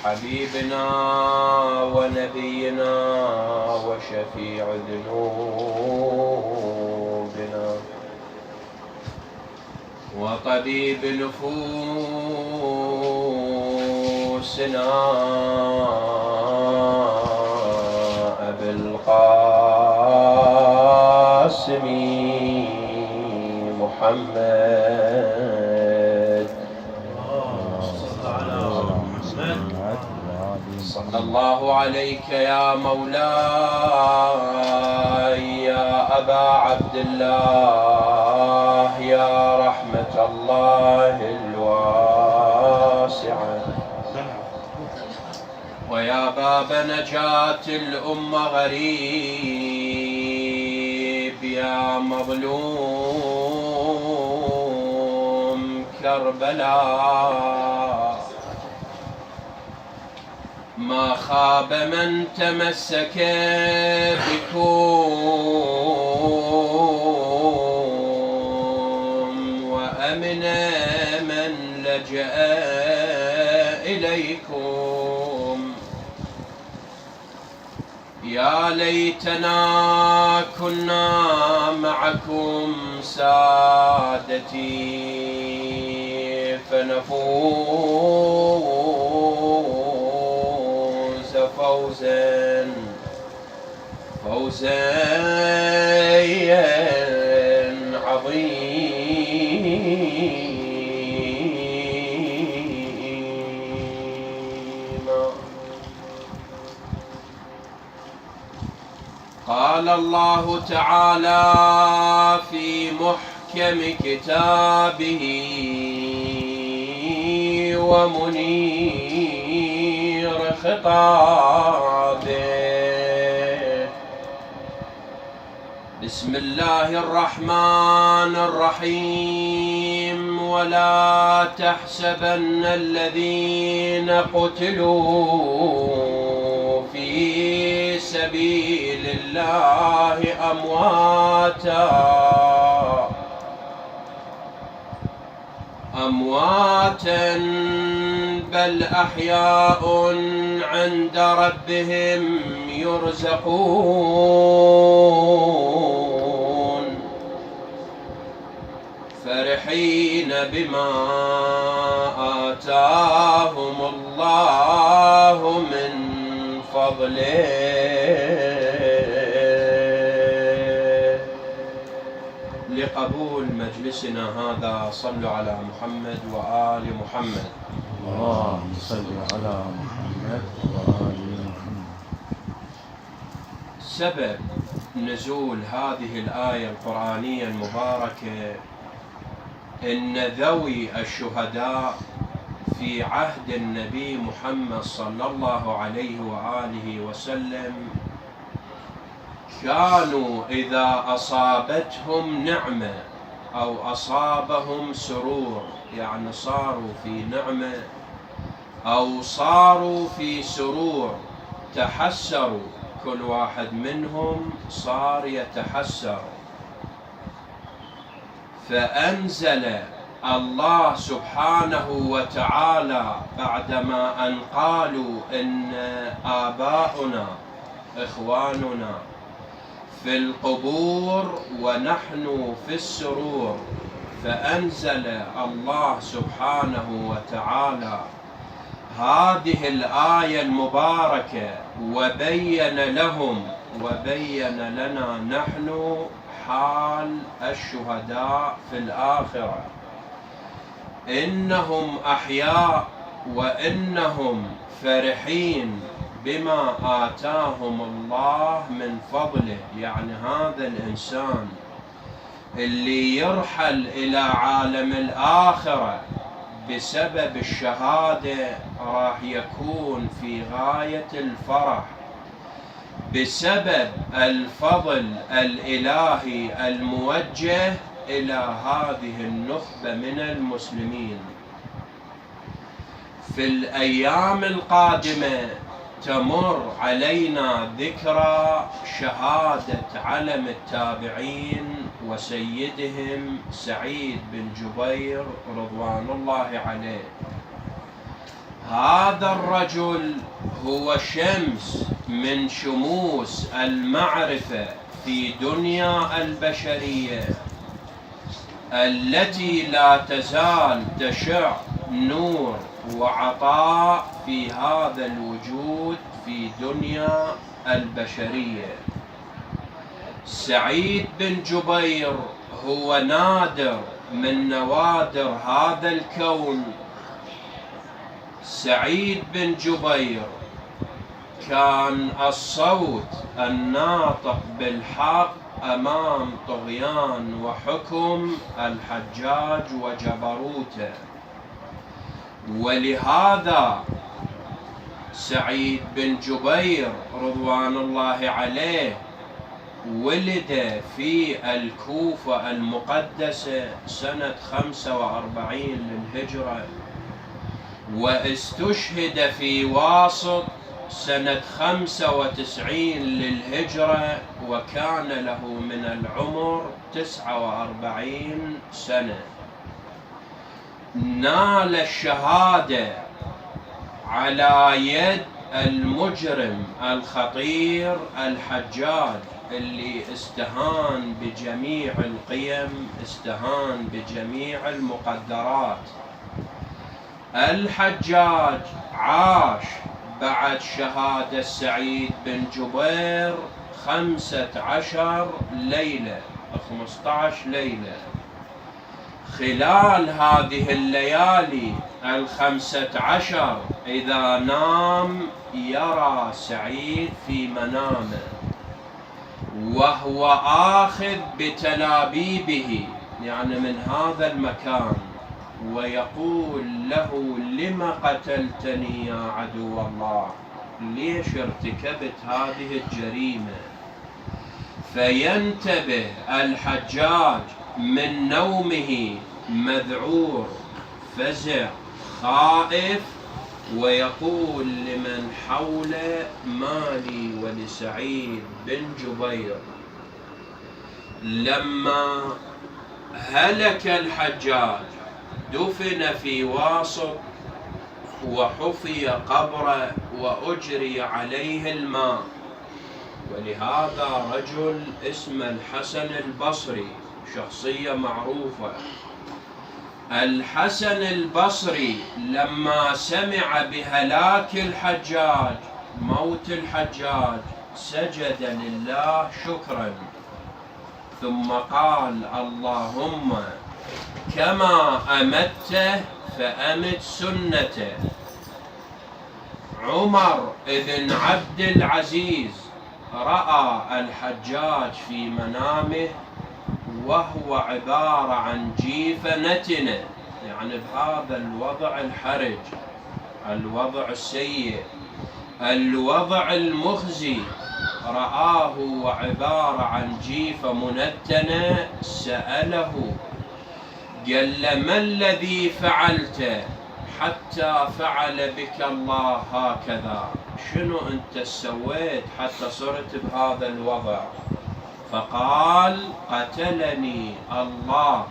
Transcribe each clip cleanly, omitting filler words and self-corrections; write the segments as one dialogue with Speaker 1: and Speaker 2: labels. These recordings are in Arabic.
Speaker 1: حبيبنا ونبينا وشفيع ذنوبنا وطبيب نفوسنا أبي القاسم محمد صلى الله عليك يا مولاي يا أبا عبد الله يا رحمة الله الواسعة ويا باب نجاة الأمة غريب يا مظلوم كربلاء ما خاب من تمسك بكم وأمن من لجأ إليكم يا ليتنا كنا معكم سادتي فنفوز فوزا عظيما. قال الله تعالى في محكم كتابه ومنير خطابه بسم الله الرحمن الرحيم ولا تحسبن الذين قتلوا في سبيل الله أمواتا بل أحياء عند ربهم يرزقون فرحين بما آتاهم الله من فضله. لقبول مجلسنا هذا صلوا على محمد وآل محمد.
Speaker 2: اللهم صل على محمد وآل محمد.
Speaker 1: سبب نزول هذه الآية القرآنية المباركة إن ذوي الشهداء في عهد النبي محمد صلى الله عليه وآله وسلم كانوا إذا أصابتهم نعمة أو أصابهم سرور، يعني صاروا في نعمة أو صاروا في سرور، تحسروا، كل واحد منهم صار يتحسر، فأنزل الله سبحانه وتعالى بعدما أن قالوا إن آباؤنا إخواننا في القبور ونحن في السرور، فأنزل الله سبحانه وتعالى هذه الآية المباركة وبين لهم وبين لنا نحن حال الشهداء في الآخرة، إنهم أحياء وإنهم فرحين بما آتاهم الله من فضله. يعني هذا الإنسان اللي يرحل إلى عالم الآخرة بسبب الشهادة راح يكون في غاية الفرح بسبب الفضل الإلهي الموجه إلى هذه النخبة من المسلمين. في الأيام القادمة تمر علينا ذكرى شهادة علم التابعين وسيدهم سعيد بن جبير رضوان الله عليه. هذا الرجل هو شمس من شموس المعرفة في دنيا البشرية التي لا تزال تشع نور وعطاء في هذا الوجود في دنيا البشرية. سعيد بن جبير هو نادر من نوادر هذا الكون. سعيد بن جبير كان الصوت الناطق بالحق أمام طغيان وحكم الحجاج وجبروته، ولهذا سعيد بن جبير رضوان الله عليه ولد في الكوفة المقدسة سنة 45 للهجرة، واستشهد في واسط سنة 95 للهجرة، وكان له من العمر 49 سنة. نال الشهادة على يد المجرم الخطير الحجاج اللي استهان بجميع القيم، استهان بجميع المقدرات. الحجاج عاش بعد شهادة سعيد بن جبير 15 ليلة، 15 ليلة. خلال هذه الليالي 15 إذا نام يرى سعيد في منامه وهو آخذ بتلابيبه، يعني من هذا المكان، ويقول له: لم قتلتني يا عدو الله؟ ليش ارتكبت هذه الجريمة؟ فينتبه الحجاج من نومه مذعور فزع خائف، ويقول لمن حوله: ما لي ولسعيد بن جبير. لما هلك الحجاج دفن في واسط وحفي قبره وأجري عليه الماء. ولهذا رجل اسمه الحسن البصري، شخصية معروفة. الحسن البصري لما سمع بهلاك الحجاج، موت الحجاج، سجد لله شكرا، ثم قال: اللهم كما أمته فأمت سنته. عمر بن عبد العزيز رأى الحجاج في منامه وهو عبارة عن جيفة نتنة، يعني بهذا الوضع الحرج، الوضع السيء، الوضع المخزي، رآه عبارة عن جيفة منتنة. سأله قال: ما الذي فعلت حتى فعل بك الله هكذا؟ شنو أنت سويت حتى صرت بهذا الوضع؟ فقال: قتلني الله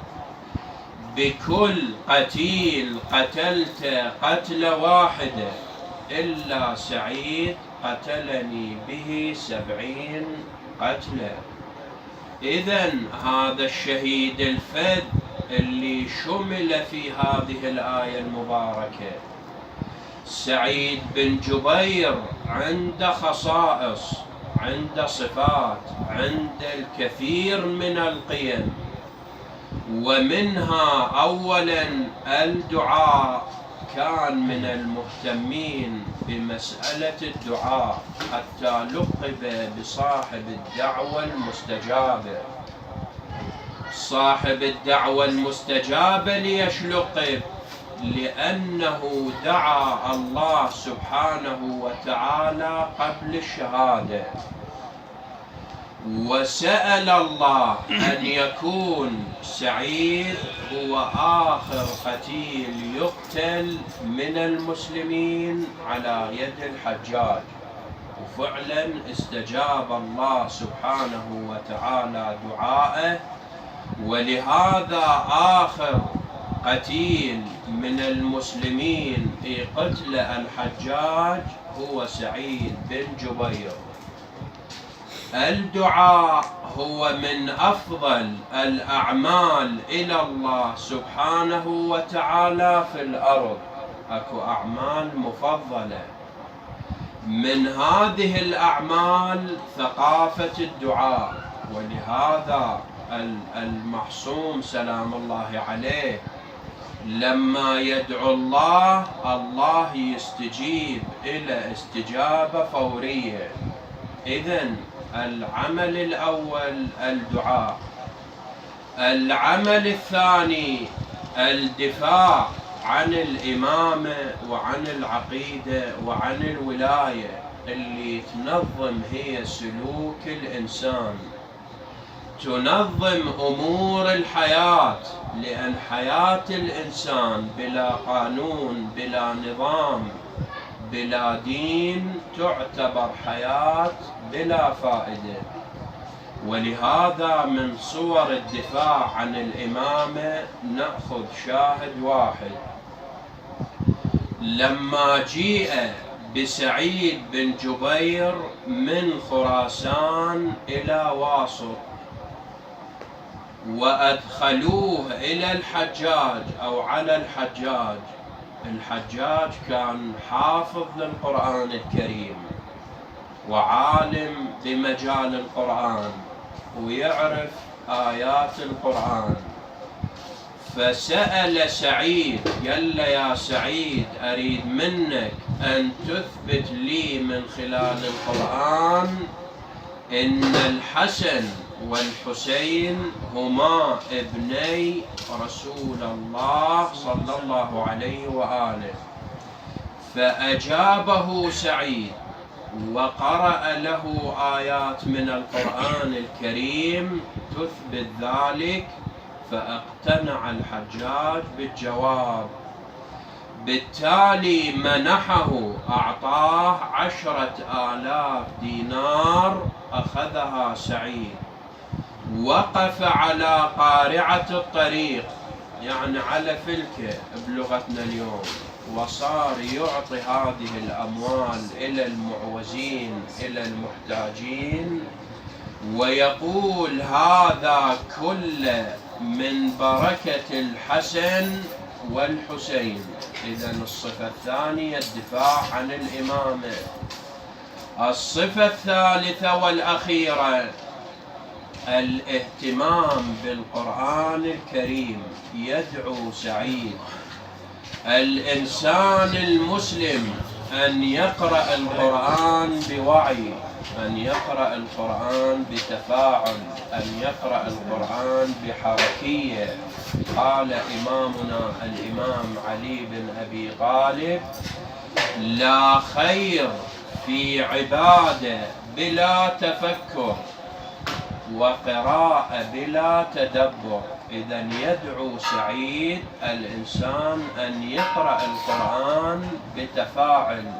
Speaker 1: بكل قتيل قتلت قتلة واحدة، إلا سعيد قتلني به 70 قتلة. إذن هذا الشهيد الفذ اللي شمل في هذه الآية المباركة، سعيد بن جبير، عنده خصائص، عنده صفات، عنده الكثير من القيم، ومنها أولا الدعاء. كان من المهتمين بمسألة الدعاء حتى لقب بصاحب الدعوة المستجابة. صاحب الدعوة المستجابة ليش لقب؟ لأنه دعا الله سبحانه وتعالى قبل الشهادة، وسأل الله أن يكون سعيد هو آخر قتيل يقتل من المسلمين على يد الحجاج. وفعلا استجاب الله سبحانه وتعالى دعائه، ولهذا آخر قتيل من المسلمين في قتل الحجاج هو سعيد بن جبير. الدعاء هو من أفضل الأعمال إلى الله سبحانه وتعالى في الأرض. أكو أعمال مفضلة، من هذه الأعمال ثقافة الدعاء. ولهذا المعصوم سلام الله عليه لما يدعو الله، الله يستجيب إلى استجابة فورية. إذن العمل الأول الدعاء. العمل الثاني الدفاع عن الإمامة وعن العقيدة وعن الولاية اللي تنظم هي سلوك الإنسان، تنظم أمور الحياة. لأن حياة الإنسان بلا قانون، بلا نظام، بلا دين تعتبر حياة بلا فائدة. ولهذا من صور الدفاع عن الإمامة نأخذ شاهد واحد. لما جيء بسعيد بن جبير من خراسان إلى واسط وأدخلوه إلى الحجاج أو على الحجاج، الحجاج كان حافظ للقرآن الكريم وعالم بمجال القرآن ويعرف آيات القرآن. فسأل سعيد، قال له يا سعيد أريد منك أن تثبت لي من خلال القرآن إن الحسن والحسين هما ابني رسول الله صلى الله عليه وآله. فأجابه سعيد وقرأ له آيات من القرآن الكريم تثبت ذلك، فاقتنع الحجاج بالجواب. بالتالي منحه، أعطاه 10,000 دينار أخذها سعيد. وقف على قارعة الطريق، يعني على فلكة بلغتنا اليوم، وصار يعطي هذه الأموال إلى المعوزين إلى المحتاجين، ويقول هذا كله من بركة الحسن والحسين. إذن الصفة الثانية الدفاع عن الإمامة. الصفة الثالثة والأخيرة الاهتمام بالقرآن الكريم. يدعو سعيد الإنسان المسلم أن يقرأ القرآن بوعي، أن يقرأ القرآن بتفاعل، أن يقرأ القرآن بحركية. قال إمامنا الإمام علي بن أبي طالب: لا خير في عبادة بلا تفكر وقراءة بلا تدبر. إذن يدعو سعيد الإنسان أن يقرأ القرآن بتفاعل،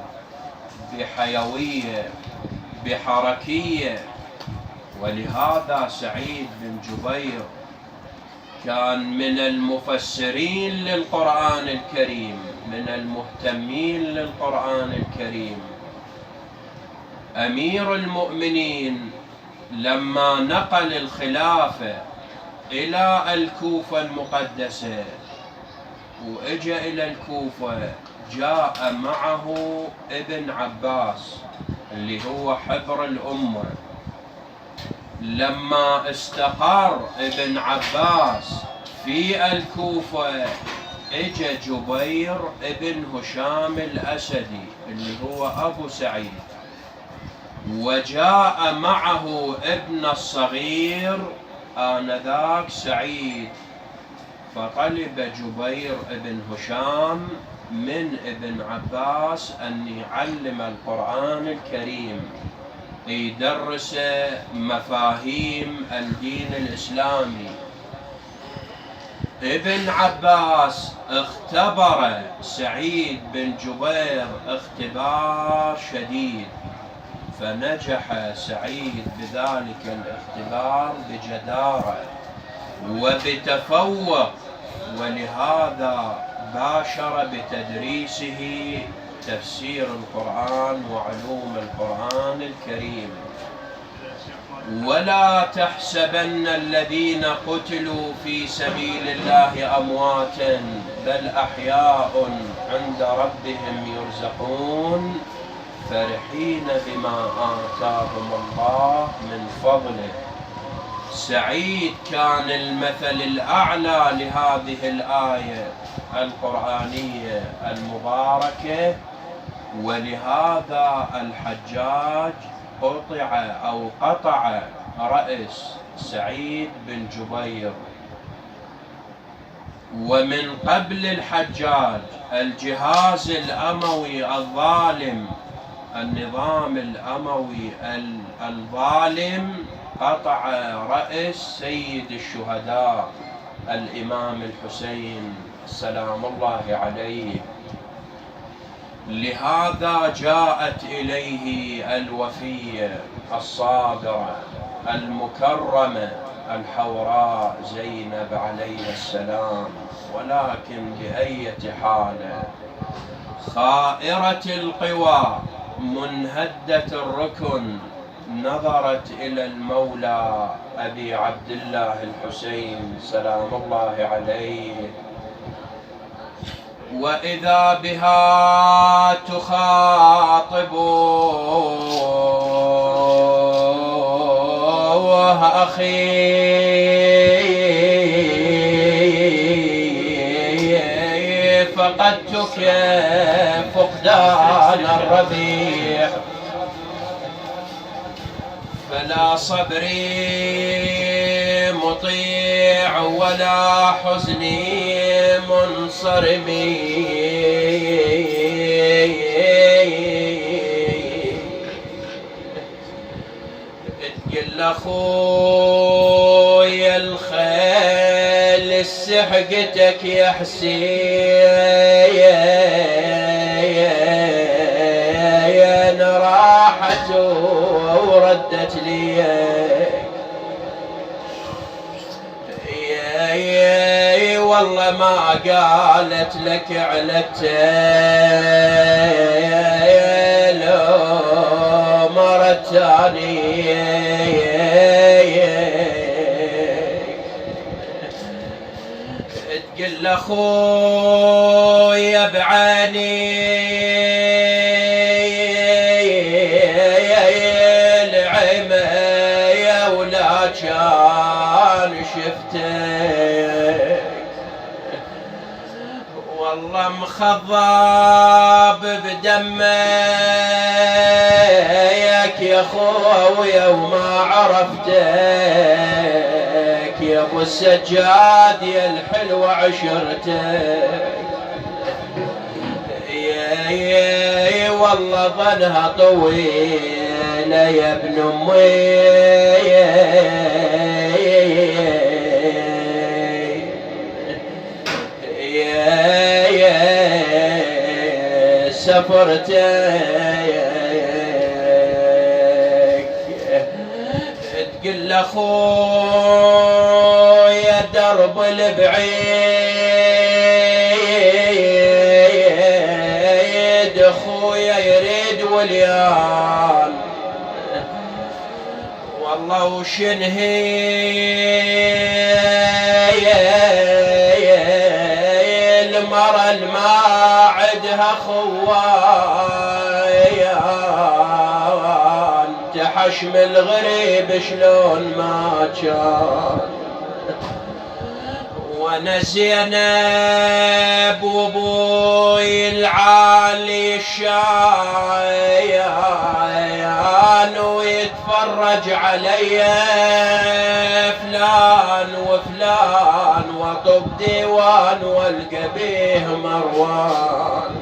Speaker 1: بحيوية، بحركية. ولهذا سعيد بن جبير كان من المفسرين للقرآن الكريم، من المهتمين للقرآن الكريم. أمير المؤمنين لما نقل الخلافة إلى الكوفة المقدسة وإجا إلى الكوفة، جاء معه ابن عباس اللي هو حبر الأمة. لما استقر ابن عباس في الكوفة اجا جبير ابن هشام الأسدي اللي هو أبو سعيد، وجاء معه ابن الصغير آنذاك سعيد. فطلب جبير ابن هشام من ابن عباس أن يعلم القرآن الكريم، يدرس مفاهيم الدين الإسلامي. ابن عباس اختبر سعيد بن جبير اختبار شديد، فنجح سعيد بذلك الاختبار بجدارة وبتفوق ولهذا باشر بتدريسه تفسير القرآن وعلوم القرآن الكريم. ولا تحسبن الذين قتلوا في سبيل الله أمواتا بل أحياء عند ربهم يرزقون فرحين بما آتاهم الله من فضله. سعيد كان المثل الأعلى لهذه الآية القرآنية المباركة، ولهذا الحجاج قطع رأس سعيد بن جبير. ومن قبل الحجاج الجهاز الأموي الظالم، النظام الأموي الظالم قطع رأس سيد الشهداء الإمام الحسين سلام الله عليه. لهذا جاءت إليه الوفية الصابرة المكرمة الحوراء زينب عليه السلام، ولكن بأية حال خائرة القوى منهدة الركن نظرت إلى المولى أبي عبد الله الحسين سلام الله عليه، وإذا بها تخاطب أخي فقدتك فقدان الربيع، فلا صبري مطيع ولا حزني منصرمي. تقل أخويا الخيل السحقتك يا حسين راحت وردت لي والله ما قالت لك علتين لو مرتاني. تقل أخويا بعيني العمى ولا كان شفتك والله مخضب بدمك يا خويا وما عرفتك يا ابو السجاد يا الحلوة عشرتك يا والله ظنها طويلة يا ابن امي سفرتك. تقل اخويا درب البعيد اخويا يريد وليان والله وشنهي المرة الما عدها خوان تحشم الغريب شلون ما كان. وانا زينب وابوي العالي الشايان ويتفرج علي فلان وفلان وطب ديوان والقى بيه مروان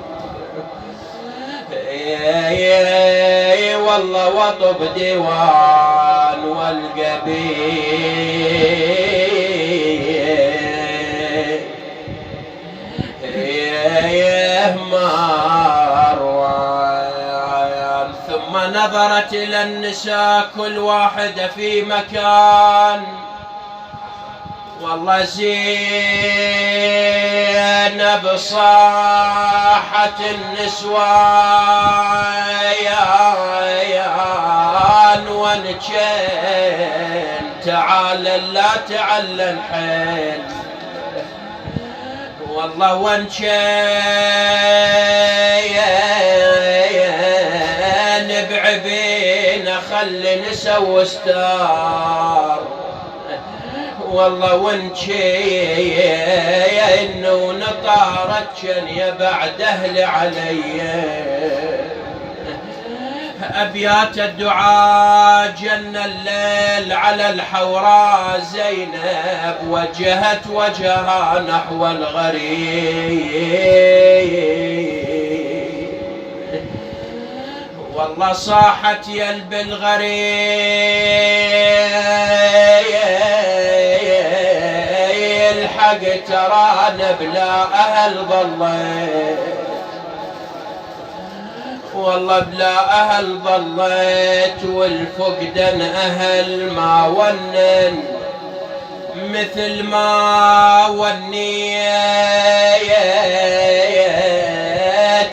Speaker 1: والله وطب ديوان والقى بيه مروان. ثم نظرت إلى النساء كل واحدة في مكان والله زينب صاحت النسوان ونجين تعال لا تعلن حيل والله ونجين بعبينا خلي نسوي ستار والله ونجين ونطارت يا بعد اهل علي أبيات الدعاء جن الليل على الحوراء زينب وجهت وجهها نحو الغريب والله صاحت يلب الغريب الحق ترانا بلا أهل ضليت والله بلا أهل ضليت والفقدان أهل ما ونن مثل ما ونيت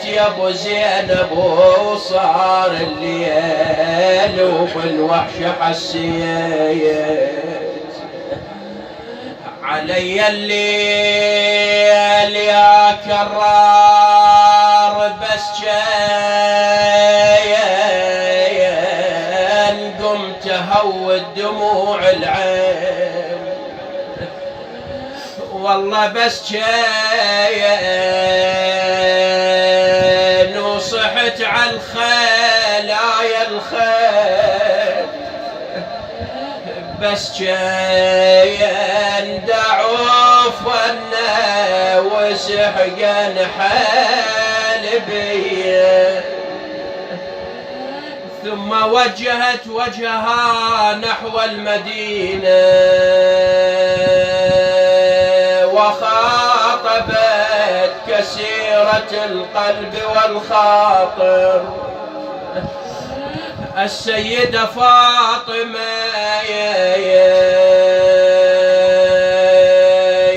Speaker 1: يا ابو زينب وصار الليل وبالوحش حسيت علي الليل يا كرار بس جاين قمت هود دموع العين والله بس جاين وصحت على الخيل يا الخيل بس جاين دعوف ونا وسحقن حالبيه ثم وجهت وجهها نحو المدينة وخاطبت كسيرة القلب والخاطر السيدة فاطمة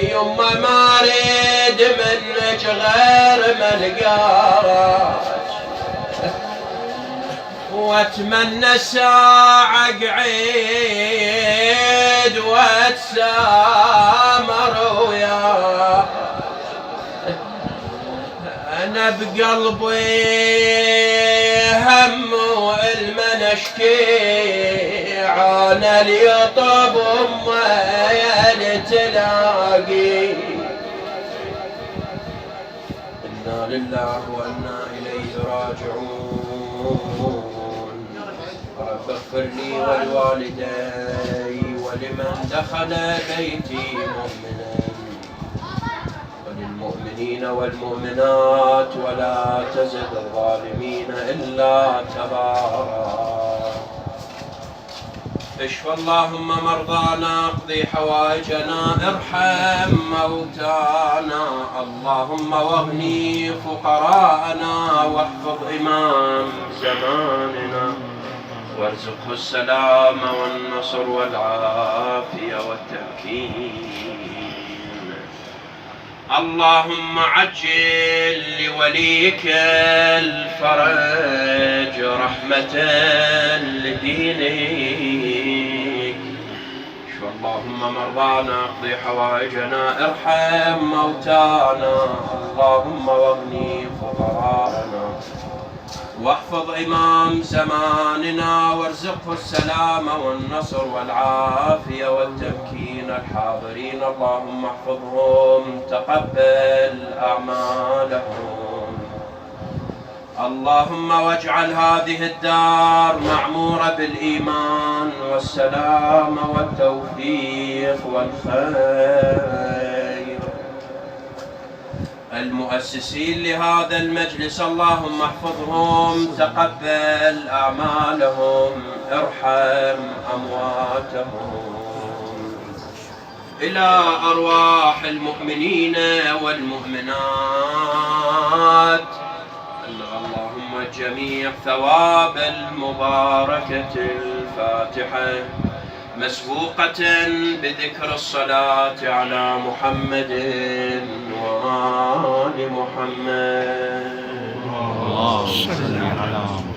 Speaker 1: يما ما اريد منك غير ملقاك واتمنى ساعة قعيد واتسامر وياك انا بقلبي هم والمن اشكي عانى ليطب امي تلاقي انا لله وانا اليه راجعون رب اغفر لي ولوالدي ولمن دخل بيتي مؤمنا وللمؤمنين والمؤمنات ولا تزد الظالمين إلا تبارا اشف اللهم مرضانا اقضي حوائجنا ارحم موتانا اللهم واغني فقراءنا واحفظ إمام زماننا وارزقه السلام والنصر والعافية والتمكين اللهم عجل لوليك الفرج رحمة لدينك اشف اللهم مرضانا اقضي حوائجنا ارحم موتانا اللهم واغني فقراءنا واحفظ إمام زماننا وارزقه السلام والنصر والعافية والتمكين الحاضرين اللهم احفظهم تقبل أعمالهم اللهم واجعل هذه الدار معمورة بالإيمان والسلام والتوفيق والخير المؤسسين لهذا المجلس اللهم احفظهم تقبل أعمالهم ارحم أمواتهم إلى أرواح المؤمنين والمؤمنات بلغ اللهم الجميع ثواب المباركة الفاتحة مسبوقة بذكر الصلاة على محمد وآل محمد.
Speaker 2: اللهم صل على محمد